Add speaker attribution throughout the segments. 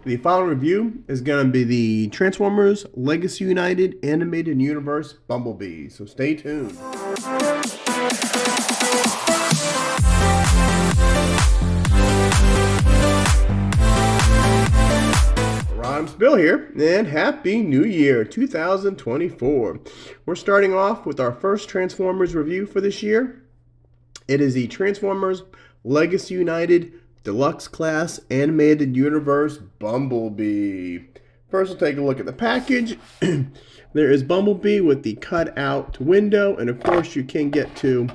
Speaker 1: The final review is going to be the Transformers Legacy United Animated Universe Bumblebee, so stay tuned. Rodimusbill here, and Happy New Year 2024. We're starting off with our first Transformers review for this year. It is the Transformers Legacy United Deluxe Class Animated Universe Bumblebee. First, we'll take a look at the package. There is Bumblebee with the cut-out window, and of course, you can get to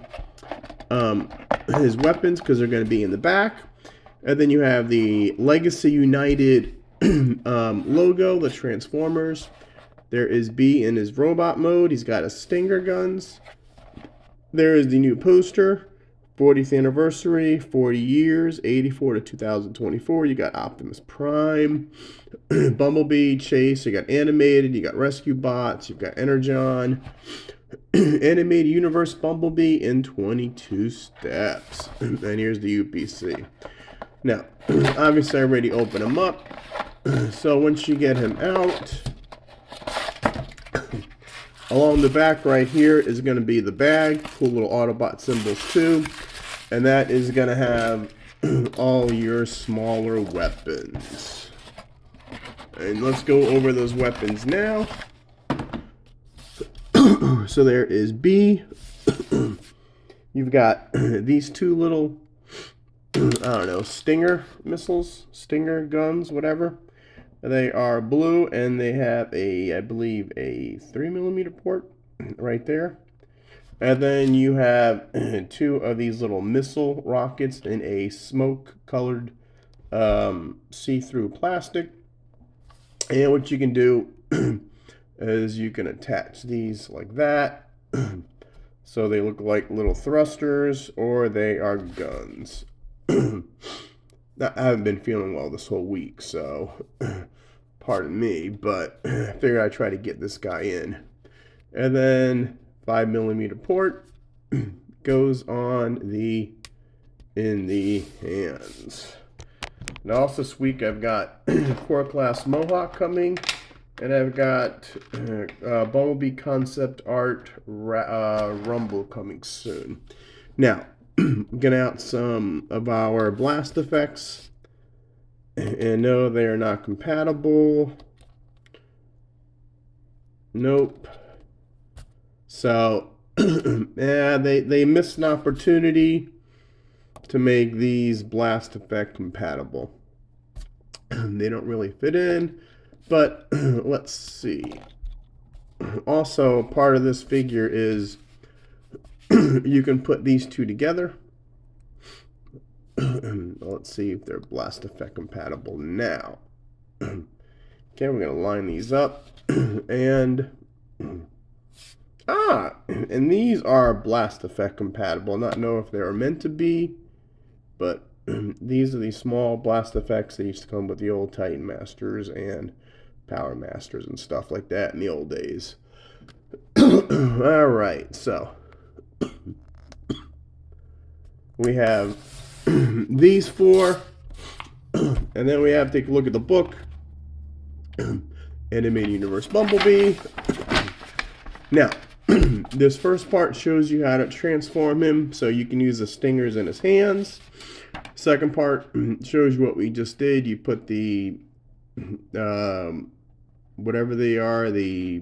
Speaker 1: his weapons because they're going to be in the back. And then you have the Legacy United logo, the Transformers. There is B in his robot mode. He's got his Stinger guns. There is the new poster. 40th anniversary, 40 years, 84 to 2024. You got Optimus Prime, Bumblebee, Chase. You got Animated. You got Rescue Bots. You've got Energon. Animated Universe Bumblebee in 22 steps. And here's the UPC. Now, obviously I already opened him up. So once you get him out, along the back right here is going to be the bag. Cool little Autobot symbols too. And that is going to have all your smaller weapons. And let's go over those weapons now. So there is B. You've got these two little, I don't know, Stinger missiles, Stinger guns, whatever. They are blue and they have a, I believe, a 3mm port right there. And then you have two of these little missile rockets in a smoke-colored see-through plastic. And what you can do is you can attach these like that. So they look like little thrusters, or they are guns. Now, I haven't been feeling well this whole week, so pardon me, but I figured I'd try to get this guy in. And then 5mm port goes on in the hands. And also this week I've got Core Class Mohawk coming, and I've got Bumblebee Concept Art Rumble coming soon. Now, get out some of our blast effects, and no, they are not compatible. Nope. So, yeah, they missed an opportunity to make these blast effect compatible. They don't really fit in, but let's see. Also, part of this figure is you can put these two together. Let's see if they're blast effect compatible now. Okay, we're going to line these up. And and these are blast effect compatible. Not know if they were meant to be, but these are the small blast effects that used to come with the old Titan Masters and Power Masters and stuff like that in the old days. All right, so we have these four, and then we have to take a look at the book. Animated Universe Bumblebee. Now, this first part shows you how to transform him so you can use the stingers in his hands. Second part shows you what we just did. You put the whatever they are, the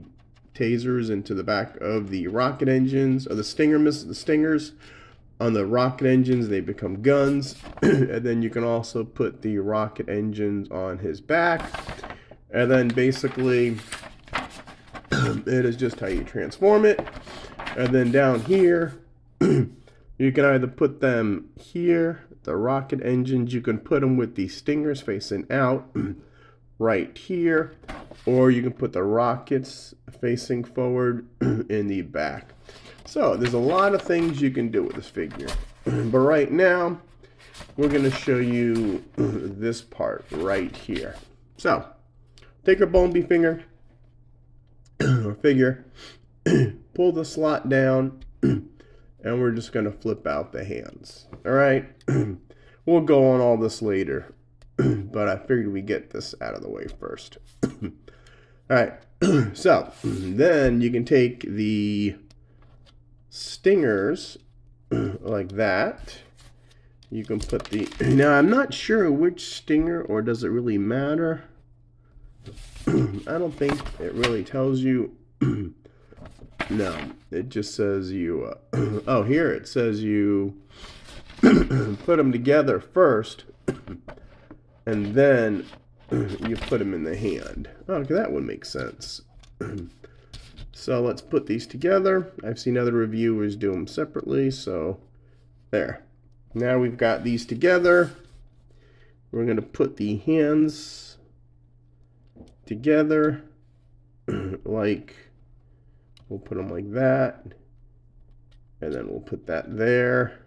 Speaker 1: tasers into the back of the rocket engines, or the stingers on the rocket engines. They become guns. And then you can also put the rocket engines on his back. And then basically it is just how you transform it. And then down here you can either put them here, the rocket engines, you can put them with the stingers facing out right here, or you can put the rockets facing forward in the back. So there's a lot of things you can do with this figure. But right now we're going to show you this part right here. So take your Bumblebee finger, pull the slot down, and we're just going to flip out the hands. All right, we'll go on all this later. but I figured we get this out of the way first. Alright, so then you can take the stingers like that. You can put the... Now, I'm not sure which stinger, or does it really matter? I don't think it really tells you. No, it just says you... oh, here it says you put them together first, and then you put them in the hand. Okay, that would make sense. So let's put these together. I've seen other reviewers do them separately, so there. Now we've got these together. We're going to put the hands together, like, we'll put them like that, and then we'll put that there,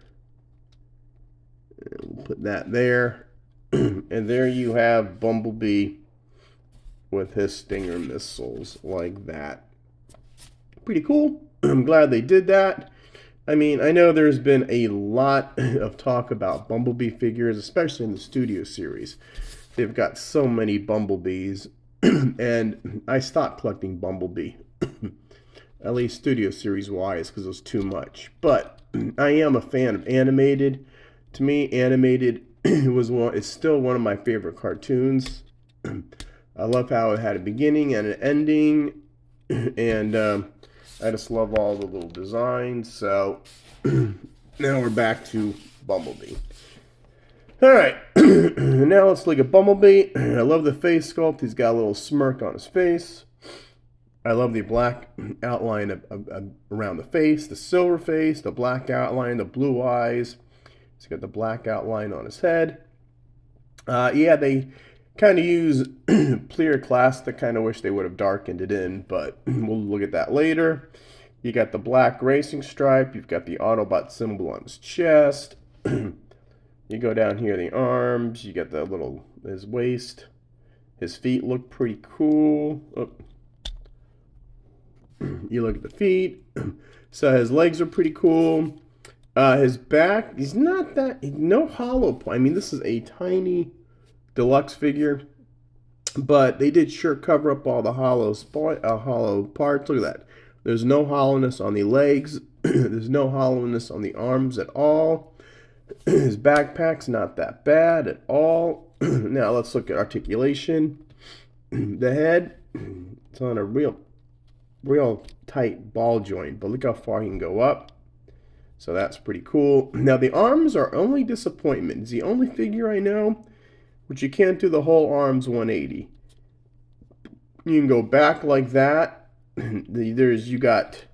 Speaker 1: and we'll put that there, and there you have Bumblebee with his stinger missiles like that. Pretty cool. I'm glad they did that. I mean, I know there's been a lot of talk about Bumblebee figures, especially in the Studio series. They've got so many Bumblebees, and I stopped collecting Bumblebee, at least Studio series wise, because it was too much. But I am a fan of animated. To me, animated is still one of my favorite cartoons. I love how it had a beginning and an ending, and I just love all the little designs. So now we're back to Bumblebee. Alright, now let's look at Bumblebee. I love the face sculpt. He's got a little smirk on his face. I love the black outline around the face, the silver face, the black outline, the blue eyes. He's got the black outline on his head. Yeah, they kind of use clear plastic. Kind of wish they would have darkened it in, but we'll look at that later. You got the black racing stripe. You've got the Autobot symbol on his chest. You go down here, the arms. You got the his waist. His feet look pretty cool. Oh. You look at the feet. So his legs are pretty cool. His back, he's not that, no hollow point. I mean, this is a tiny deluxe figure, but they did sure cover up all the hollow parts. Look at that. There's no hollowness on the legs. There's no hollowness on the arms at all. His backpack's not that bad at all. Now let's look at articulation. The head, it's on a real tight ball joint, but look how far he can go up. So that's pretty cool. Now the arms are only disappointment. It's the only figure I know which you can't do the whole arms 180. You can go back like that. You've got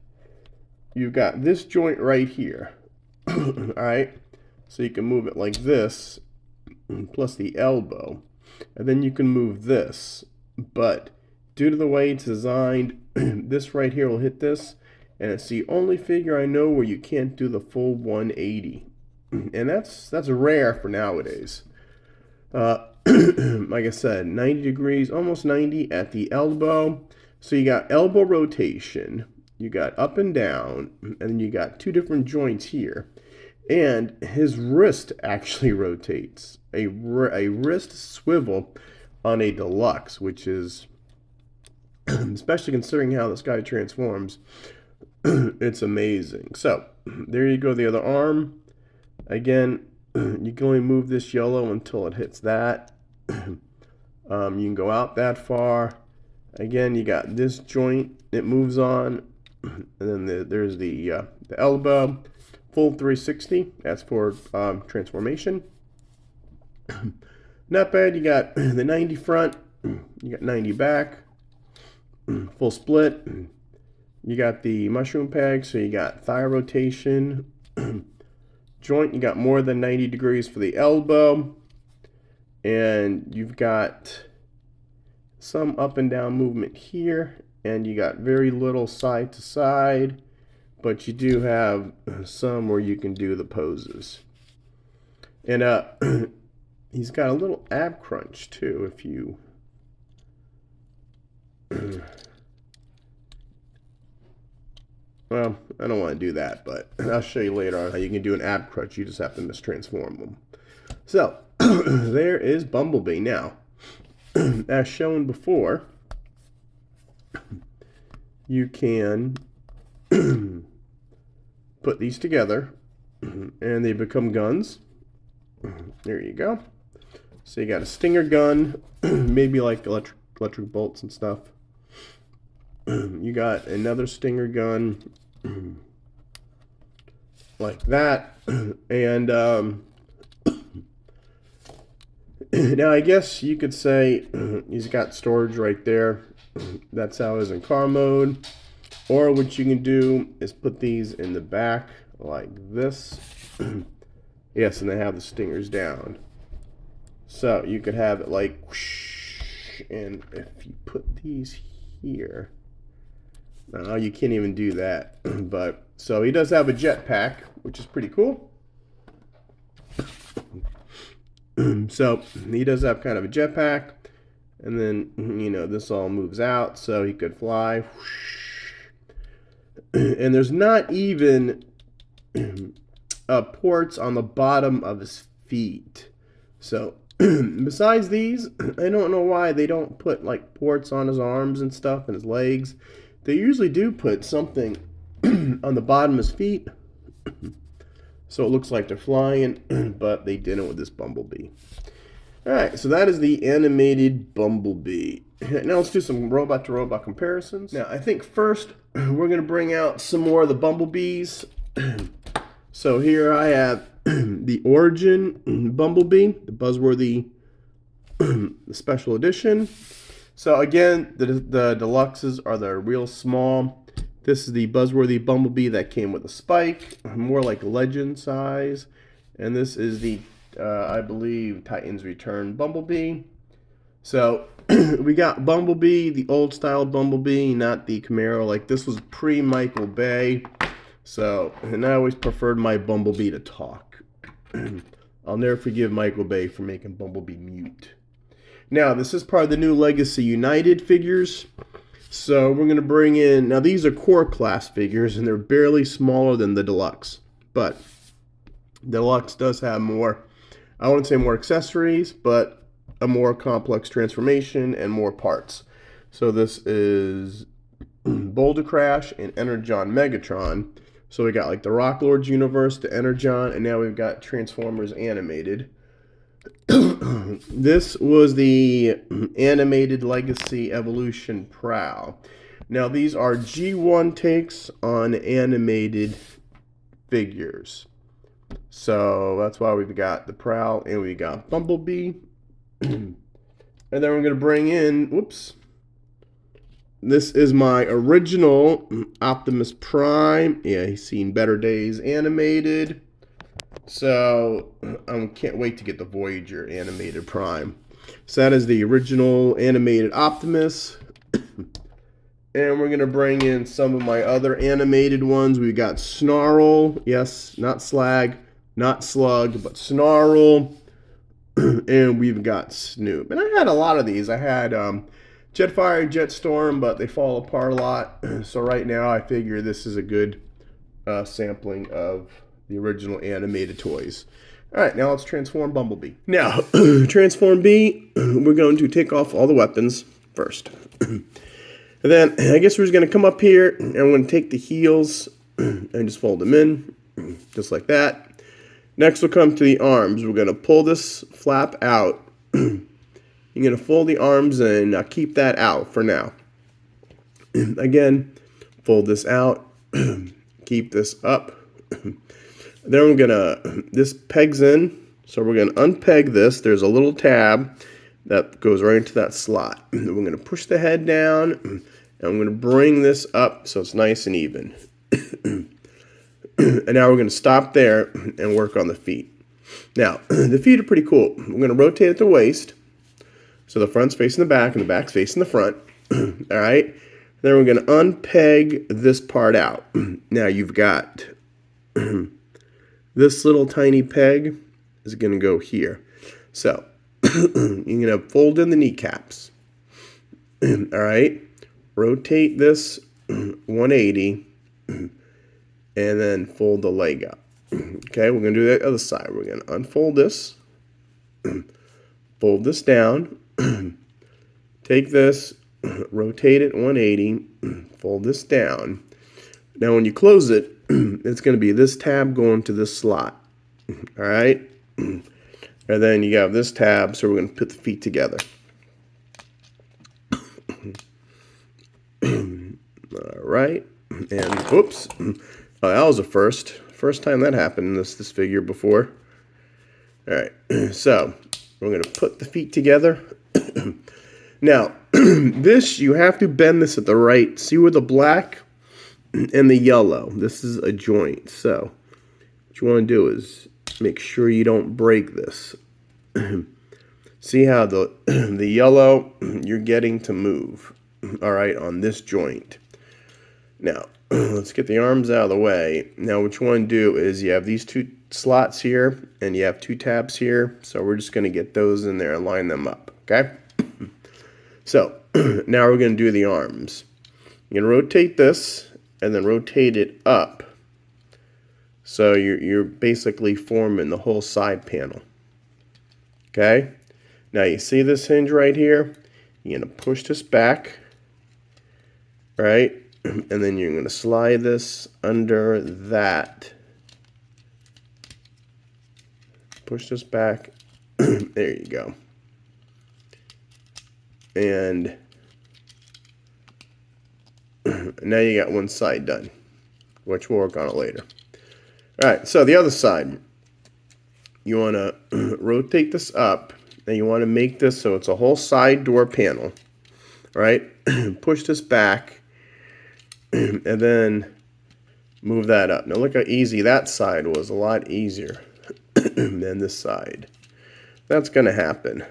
Speaker 1: this joint right here. All right, so you can move it like this, plus the elbow, and then you can move this. But due to the way it's designed, this right here will hit this, and it's the only figure I know where you can't do the full 180, and that's rare for nowadays. Like I said, 90 degrees, almost 90 at the elbow. So you got elbow rotation, you got up and down, and then you got two different joints here. And his wrist actually rotates. A wrist swivel on a deluxe, which is, especially considering how this guy transforms, it's amazing. So there you go, the other arm. Again, you can only move this yellow until it hits that. You can go out that far. Again, you got this joint, it moves on, and then there's the elbow, full 360. That's for transformation. Not bad. You got the 90 front, you got 90 back, full split. You got the mushroom peg, so you got thigh rotation. Joint, you got more than 90 degrees for the elbow, and you've got some up and down movement here, and you got very little side to side, but you do have some where you can do the poses. And he's got a little ab crunch too, if you well, I don't want to do that, but I'll show you later on how you can do an ab crunch. You just have to mistransform them. So there is Bumblebee. Now, as shown before, you can put these together and they become guns. There you go. So you got a stinger gun, maybe like electric bolts and stuff. You got another stinger gun like that. And now I guess you could say he's got storage right there. That's how it is in car mode. Or what you can do is put these in the back like this. Yes, and they have the stingers down. So you could have it like whoosh, and if you put these here, no, you can't even do that. But so he does have a jetpack, which is pretty cool. So he does have kind of a jetpack, and then this all moves out, so he could fly. And there's not even ports on the bottom of his feet. So besides these, I don't know why they don't put like ports on his arms and stuff and his legs. They usually do put something on the bottom of his feet, so it looks like they're flying, but they didn't with this Bumblebee. Alright, so that is the animated Bumblebee. Now let's do some robot-to-robot comparisons. Now, I think first we're going to bring out some more of the Bumblebees. So here I have the Origin Bumblebee, the Buzzworthy the Special Edition. So again, the Deluxes are the real small. This is the Buzzworthy Bumblebee that came with a spike, more like Legend size. And this is the, I believe, Titans Return Bumblebee. So we got Bumblebee, the old style Bumblebee, not the Camaro. Like this was pre-Michael Bay. So, and I always preferred my Bumblebee to talk. I'll never forgive Michael Bay for making Bumblebee mute. Now, this is part of the new Legacy United figures. So we're going to bring in, now these are core class figures, and they're barely smaller than the Deluxe. But the Deluxe does have more, I wouldn't say more accessories, but a more complex transformation and more parts. So this is Boulder Crash and Energon Megatron. So we got like the Rock Lords universe, the Energon, and now we've got Transformers Animated. This was the Animated Legacy Evolution Prowl. Now these are G1 takes on animated figures. So that's why we've got the Prowl and we got Bumblebee. And then we're going to bring in, whoops. This is my original Optimus Prime. Yeah, he's seen better days animated. So I can't wait to get the Voyager animated Prime. So that is the original animated Optimus. And we're going to bring in some of my other animated ones. We've got Snarl. Yes, not Slag, not Slug, but Snarl. And we've got Snoop. And I had a lot of these. I had Jetfire, Jetstorm, but they fall apart a lot. So right now I figure this is a good sampling of the original animated toys. Alright, now let's transform Bumblebee. Now, Transform B, we're going to take off all the weapons first. And then I guess we're just going to come up here and I'm going to take the heels and just fold them in, just like that. Next we'll come to the arms. We're going to pull this flap out. You're going to fold the arms in. Now keep that out for now. Again, fold this out. Keep this up. Then we're going to, this pegs in. So we're going to unpeg this. There's a little tab that goes right into that slot. We're going to push the head down. And I'm going to bring this up so it's nice and even. And now we're going to stop there and work on the feet. Now, the feet are pretty cool. We're going to rotate at the waist. So the front's facing the back and the back's facing the front. All right. Then we're going to unpeg this part out. Now you've got this little tiny peg is going to go here. So you're going to fold in the kneecaps. All right. Rotate this 180 and then fold the leg up. Okay, we're going to do the other side. We're going to unfold this Fold this down. Take this, rotate it 180, fold this down. Now when you close it, it's going to be this tab going to this slot. All right? And then you have this tab, so we're going to put the feet together. All right. And whoops. Oh, that was a first. First time that happened in this figure before. All right. So we're going to put the feet together. Now, this, you have to bend this at the right. See where the black and the yellow. This is a joint. So what you want to do is make sure you don't break this. See how the yellow, you're getting to move. All right, on this joint. Now, let's get the arms out of the way. Now, what you want to do is you have these two slots here, and you have two tabs here. So we're just going to get those in there and line them up, okay? So, now we're going to do the arms. You're going to rotate this, and then rotate it up. So you're basically forming the whole side panel. Okay? Now you see this hinge right here? You're going to push this back. Right? And then you're going to slide this under that. Push this back. There you go. And now you got one side done, which we'll work on it later. All right, so the other side, you want to rotate this up, and you want to make this so it's a whole side door panel. All right, push this back, and then move that up. Now look how easy that side was. A lot easier than this side. That's going to happen.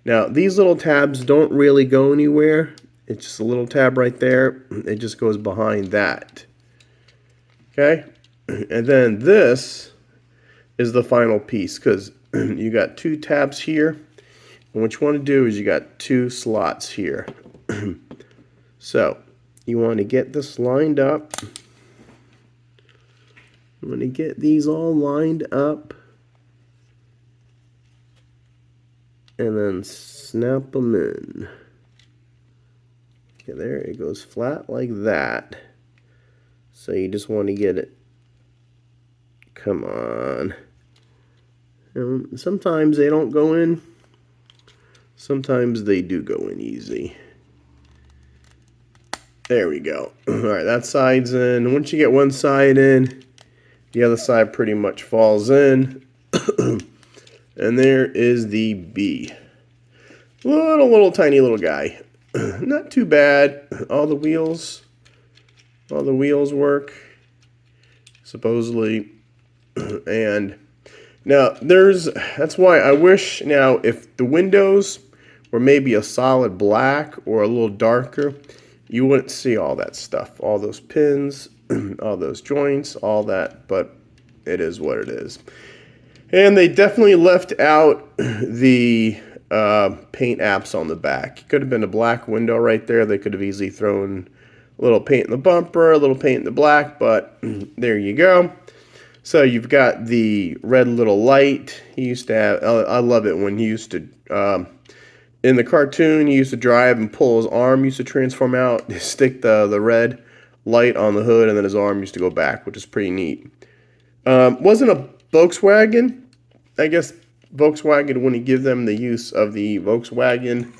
Speaker 1: Now, these little tabs don't really go anywhere. It's just a little tab right there. It just goes behind that. Okay? And then this is the final piece, because you got two tabs here. And what you want to do is you got two slots here. So, you want to get this lined up. You want to get these all lined up. And then snap them in. Okay, there it goes flat like that. So you just want to get it. Come on. And sometimes they don't go in. Sometimes they do go in easy. There we go. Alright, that side's in. Once you get one side in, the other side pretty much falls in. And there is the bee. Little tiny little guy. Not too bad. All the wheels work, supposedly. And now that's why I wish now if the windows were maybe a solid black or a little darker, you wouldn't see all that stuff, all those pins, all those joints, all that, but it is what it is. And they definitely left out the paint apps on the back. It could have been a black window right there. They could have easily thrown a little paint in the bumper, a little paint in the black, but there you go. So you've got the red little light. He used to have, I love it when he used to, in the cartoon, he used to drive and pull his arm, used to transform out, stick the red light on the hood, and then his arm used to go back, which is pretty neat. Wasn't a Volkswagen. I guess Volkswagen wouldn't give them the use of the Volkswagen,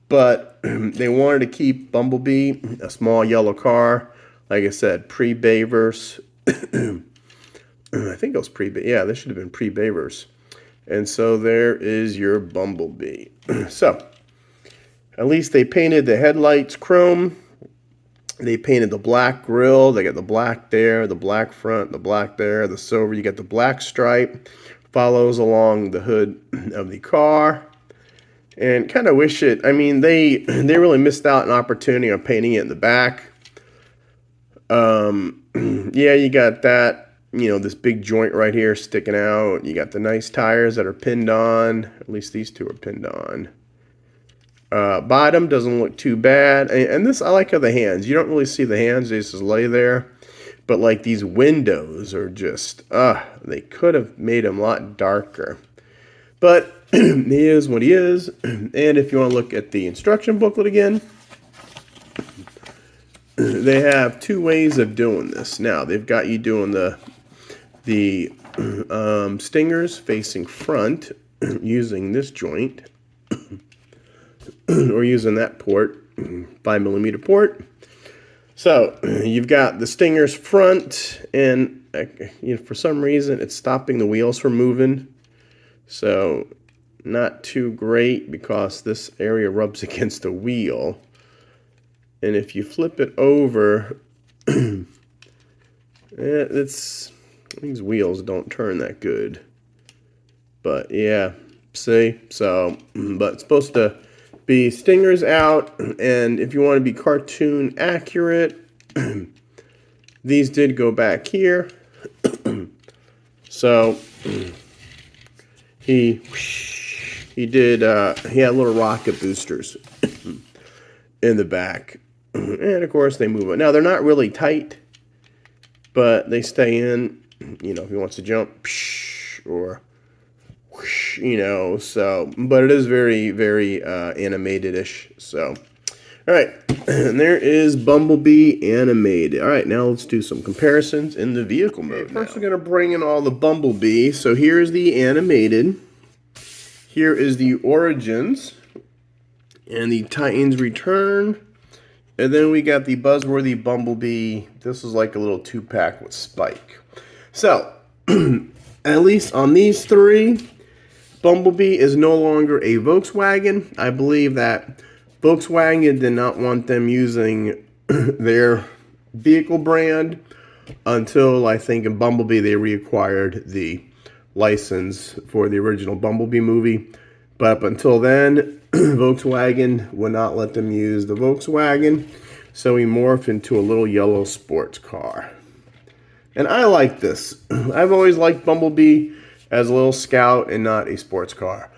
Speaker 1: but they wanted to keep Bumblebee, a small yellow car. Like I said, pre-Bayverse. I think it was yeah, this should have been pre-Bayverse. And so there is your Bumblebee. So, at least they painted the headlights chrome. They painted the black grille. They got the black there, the black front, the black there, the silver. You got the black stripe. Follows along the hood of the car. And kind of wish it, I mean, they really missed out an opportunity on painting it in the back. Yeah, you got that, you know, this big joint right here sticking out. You got the nice tires that are pinned on. At least these two are pinned on. Bottom doesn't look too bad. And this, I like how the hands, you don't really see the hands, they just lay there. But like these windows are just, they could have made them a lot darker. But he is what he is. And if you want to look at the instruction booklet again, they have two ways of doing this. Now, they've got you doing the stingers facing front using this joint or using that port, 5mm port. So you've got the stingers front, and for some reason it's stopping the wheels from moving. So not too great because this area rubs against the wheel. And if you flip it over, these wheels don't turn that good. But yeah, see? So, but it's supposed to be stingers out, and if you want to be cartoon accurate, these did go back here. So he had little rocket boosters in the back. And of course they move it. Now they're not really tight, but they stay in, if he wants to jump, or, so, but it is very, very animated-ish, so. All right, and there is Bumblebee animated. All right, now let's do some comparisons in the vehicle mode. First, we're going to bring in all the Bumblebee. So here's the animated. Here is the Origins and the Titans Return. And then we got the buzzworthy Bumblebee. This is like a little 2-pack with Spike. So, at least on these three, Bumblebee is no longer a Volkswagen. I believe that Volkswagen did not want them using their vehicle brand until, I think, in Bumblebee they reacquired the license for the original Bumblebee movie. But up until then, Volkswagen would not let them use the Volkswagen, so he morphed into a little yellow sports car. And I like this. I've always liked Bumblebee as a little scout and not a sports car.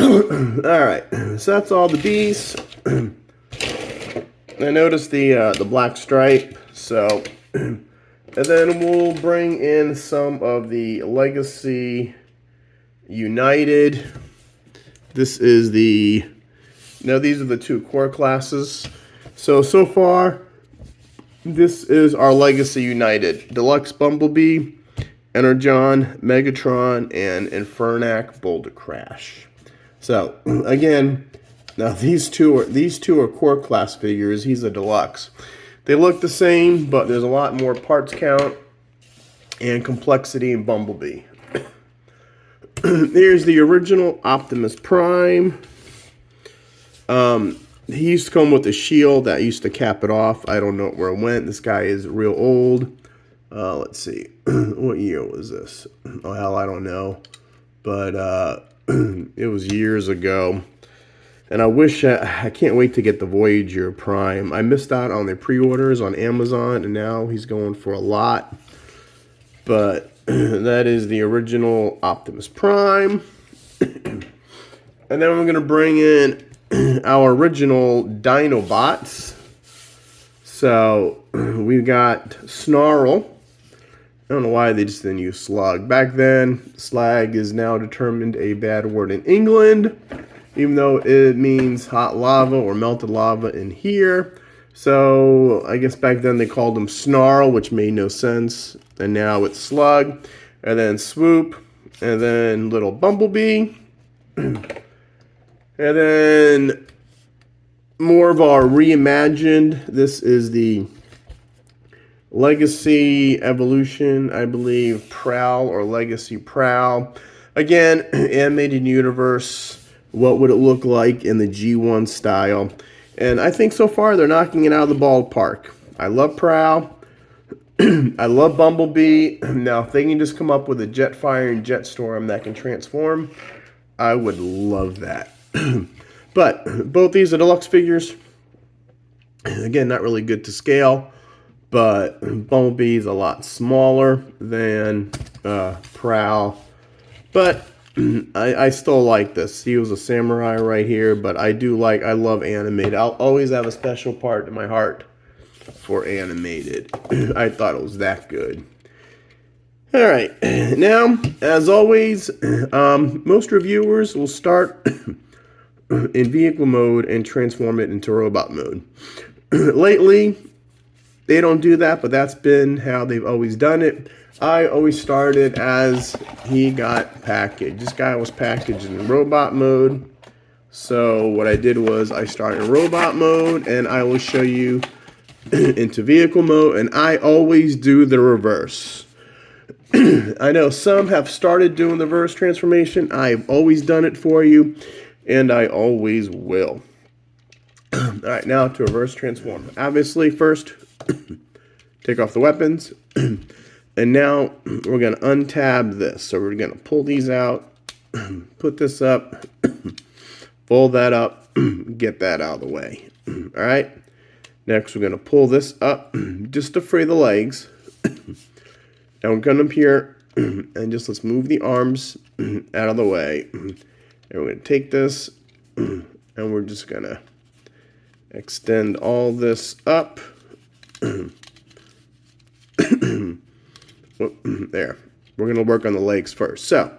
Speaker 1: Alright, so that's all the bees. I noticed the black stripe, so... And then we'll bring in some of the Legacy United. This is these are the two core classes. So far, this is our Legacy United. Deluxe Bumblebee, Energon, Megatron, and Infernac Boulder Crash. So, again, now these two are core class figures. He's a deluxe. They look the same, but there's a lot more parts count and complexity in Bumblebee. Here's the original Optimus Prime. He used to come with a shield that used to cap it off. I don't know where it went. This guy is real old. Let's see. What year was this? Oh, hell, I don't know. But it was years ago. And I wish, I can't wait to get the Voyager Prime. I missed out on the pre-orders on Amazon, and now he's going for a lot. But that is the original Optimus Prime. And then we're going to bring in our original Dinobots. So we've got Snarl. I don't know why they just didn't use Slug. Back then, slag is now determined a bad word in England, even though it means hot lava or melted lava in here. So I guess back then they called him Snarl, which made no sense. And now it's Slug, and then Swoop, and then little Bumblebee. And then more of our reimagined. This is the Legacy Evolution, I believe, Prowl or Legacy Prowl. Again, animated universe. What would it look like in the G1 style? And I think so far they're knocking it out of the ballpark. I love Prowl. I love Bumblebee. Now, if they can just come up with a Jetfire and Jetstorm that can transform, I would love that. But both these are deluxe figures. Again, not really good to scale. But Bumblebee is a lot smaller than Prowl. But I still like this. He was a samurai right here, but I love animated. I'll always have a special part in my heart for animated. I thought it was that good. All right, now, as always, most reviewers will start in vehicle mode and transform it into robot mode. Lately, they don't do that, but that's been how they've always done it. I always started as he got packaged. This guy was packaged in robot mode. So what I did was I started in robot mode, and I will show you into vehicle mode, and I always do the reverse. I know some have started doing the reverse transformation. I've always done it for you, and I always will. All right, now to reverse transform. Obviously, first, take off the weapons. And now we're going to untab this. So we're going to pull these out, put this up, fold that up, get that out of the way. All right. Next, we're going to pull this up just to free the legs. Now we're going to come up here and just let's move the arms out of the way. And we're going to take this and we're just going to extend all this up. There. We're going to work on the legs first. So,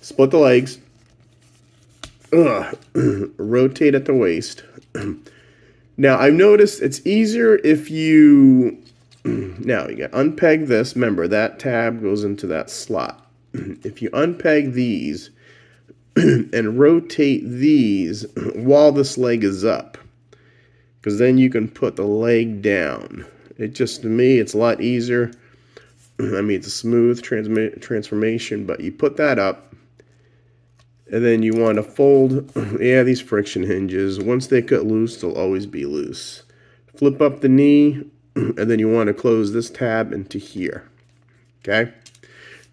Speaker 1: split the legs. Rotate at the waist. Now, I've noticed it's easier if you... Now, you got to unpeg this. Remember, that tab goes into that slot. If you unpeg these and rotate these while this leg is up, because then you can put the leg down. It just, to me, it's a lot easier. I mean, it's a smooth transformation, but you put that up, and then you want to fold, these friction hinges. Once they cut loose, they'll always be loose. Flip up the knee, and then you want to close this tab into here, okay?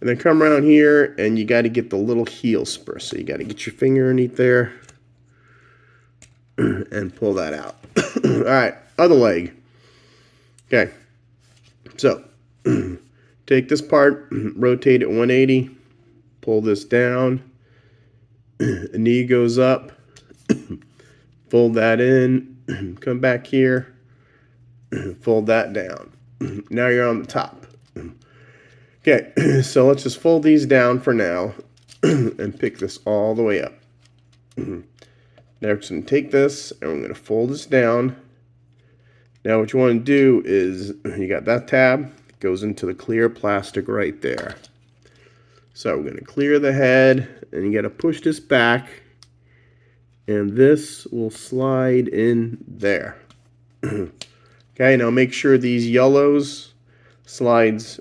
Speaker 1: And then come around here, and you got to get the little heel spur. So you got to get your finger underneath there, and pull that out. All right, other leg. Okay, so... Take this part, rotate it 180, pull this down, the knee goes up, fold that in, come back here, fold that down. Now you're on the top. Okay, so let's just fold these down for now and pick this all the way up. Now we're just going to take this and we're going to fold this down. Now what you want to do is, you got that tab, goes into the clear plastic right there. So we're going to clear the head, and you got to push this back, and this will slide in there. Okay, now make sure these yellows slides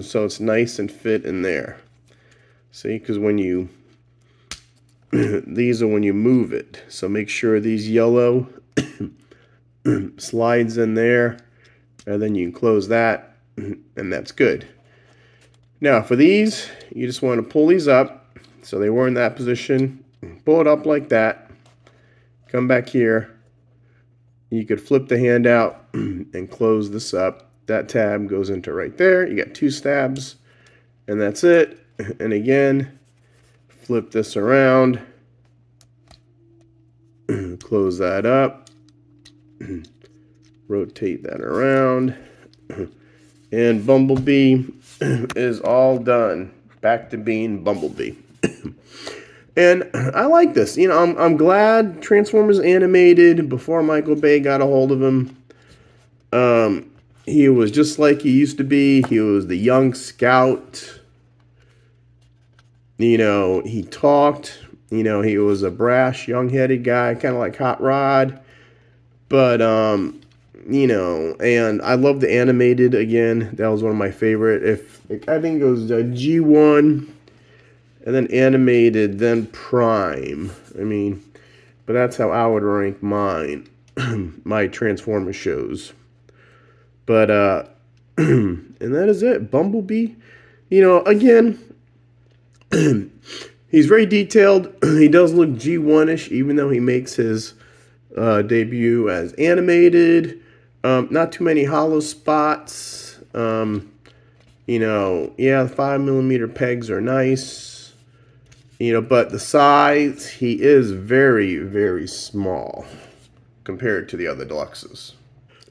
Speaker 1: so it's nice and fit in there. See, because when you these are when you move it, so make sure these yellow slides in there, and then you can close that. And that's good. Now for these, you just want to pull these up so they were in that position. Pull it up like that. Come back here. You could flip the hand out and close this up. That tab goes into right there. You got two stabs, and that's it. And again, flip this around. Close that up. Rotate that around. And Bumblebee is all done. Back to being Bumblebee. And I like this. You know, I'm glad Transformers animated before Michael Bay got a hold of him. He was just like he used to be. He was the young scout. You know, he talked. You know, he was a brash, young-headed guy, kind of like Hot Rod. But, you know, and I love the animated again. That was one of my favorite. I think it was G1, and then animated, then Prime. I mean, but that's how I would rank mine, my Transformers shows. But and that is it. Bumblebee, you know, again, he's very detailed. He does look G1-ish, even though he makes his debut as animated. Not too many hollow spots. You know, yeah, the 5mm pegs are nice. You know, but the size, he is very, very small compared to the other deluxes.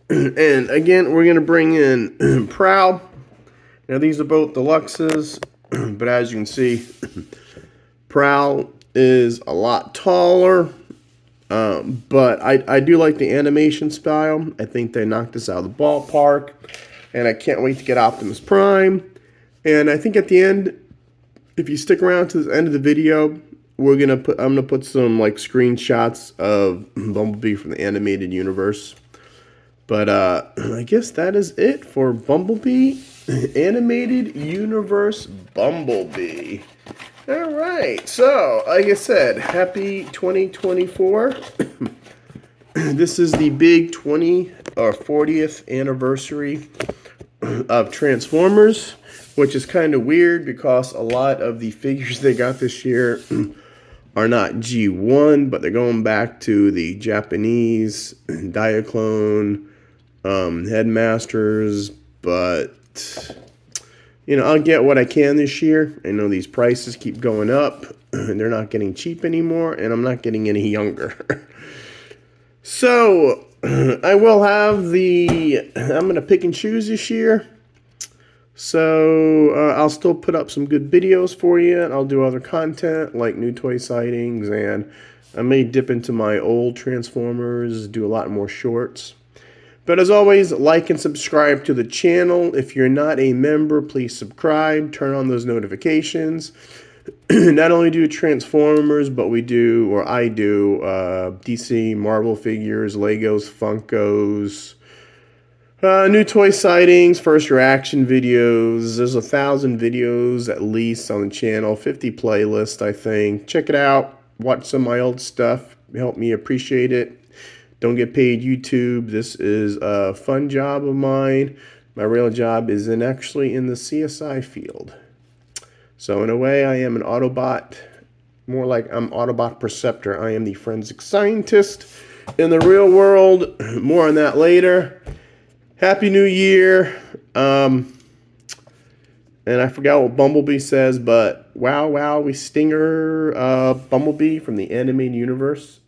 Speaker 1: And again, we're going to bring in Prowl. Now these are both deluxes, but as you can see, Prowl is a lot taller. But I do like the animation style. I think they knocked this out of the ballpark. And I can't wait to get Optimus Prime. And I think at the end, if you stick around to the end of the video, I'm gonna put some like screenshots of Bumblebee from the animated universe. But I guess that is it for Bumblebee Animated Universe Bumblebee. All right, so like I said, happy 2024. This is the big 40th anniversary of Transformers, which is kind of weird because a lot of the figures they got this year are not G1, but they're going back to the Japanese Diaclone Headmasters. But you know, I'll get what I can this year. I know these prices keep going up, and they're not getting cheap anymore, and I'm not getting any younger. So, I will have I'm going to pick and choose this year. So, I'll still put up some good videos for you, and I'll do other content, like new toy sightings, and I may dip into my old Transformers, do a lot more shorts. But as always, like and subscribe to the channel. If you're not a member, please subscribe, turn on those notifications. Not only do Transformers, but I do DC, Marvel figures, Legos, Funkos, new toy sightings, first reaction videos. There's 1,000 videos at least on the channel, 50 playlists, I think. Check it out. Watch some of my old stuff. Help me appreciate it. Don't get paid YouTube. This is a fun job of mine. My real job is actually in the CSI field. So in a way, I am an Autobot. More like I'm Autobot Preceptor. I am the forensic scientist in the real world. More on that later. Happy New Year. And I forgot what Bumblebee says, but wow, we stinger Bumblebee from the animated universe.